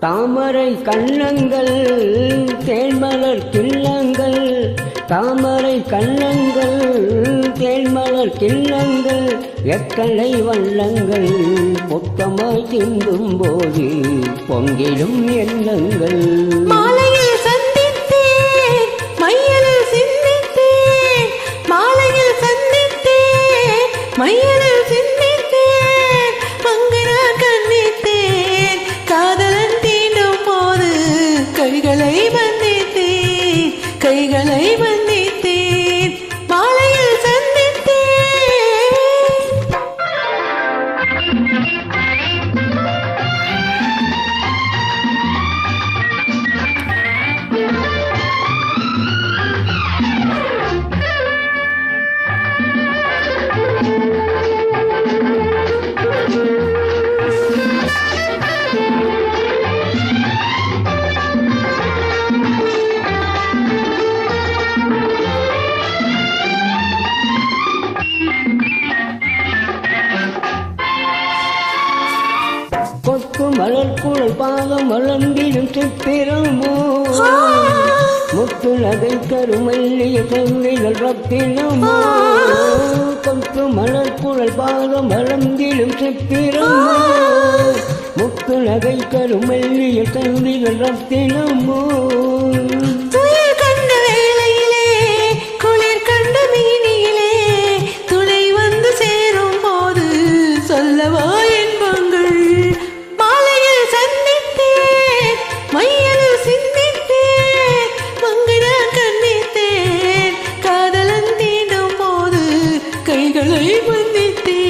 தாமரை கண்ணங்கள் தேன்மலர் கிண்ணங்கள், தாமரை கண்ணங்கள் தேன்மலர் கிண்ணங்கள், எத்தனை வண்ணங்கள் மொத்தமாய் சிந்தும் போது பொங்கிடும் எண்ணங்கள். மாலையில் சந்தித்தேன் மையலில் சிந்தித்தேன், மாலையில் சந்தித்தேன் மையலில் சிந்தித்தேன், மங்கனா கண்ணித்தேன் காதலன் தீண்டும் போது கைகளை வந்தித்தேன், கைகளை வந்தித்தேன், மாலையில் சந்தித்தேன். கொக்கு மலர் குழல் பாதம் வளர்ந்திடும் சித்திரமோ, முத்து நகை கருமல்லிய செவ்விகள் ரத்தினமோ, கொக்கு மலர் குழல் பாதம் வளர்ந்திடும் சித்திரமோ, முத்து நகை கருமல்லிய செவ்விகள் ரத்தினமோ. துயில் கண்ட வேளையிலே குளிர் கண்ட மீனியிலே துணை வந்து சேரும் போது சொல்லவா இன்பங்கள். மாலையில் சந்தித்தேன் மையலில் சிந்தித்தேன், மங்கனா கண்ணித்தேன் காதலன் தீண்டும் போது கைகளை வந்தித்தேன்.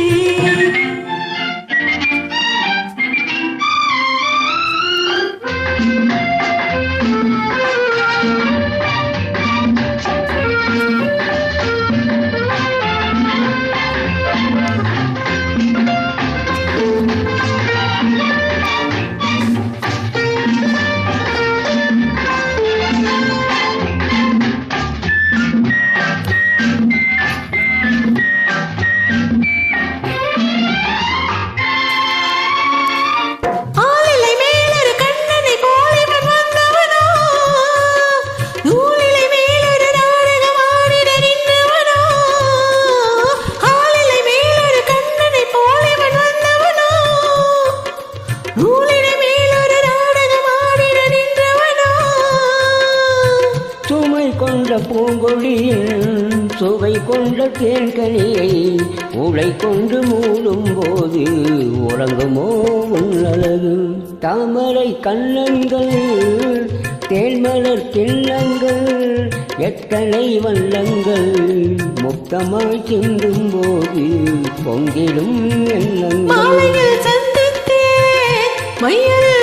கொண்ட பூங்கொழியில் சுவை கொண்ட தேன்கனியை உலை கொண்டு மூடும் போது உறங்குமோ உன்னழகு. தாமரை கண்ணங்கள் தேன்மலர் கிண்ணங்கள், எத்தனை வண்ணங்கள் முத்தமாய் சிந்தும் போது பொங்கிடும் எண்ணங்கள். மாலையில் சந்தித்தேன் மையலில்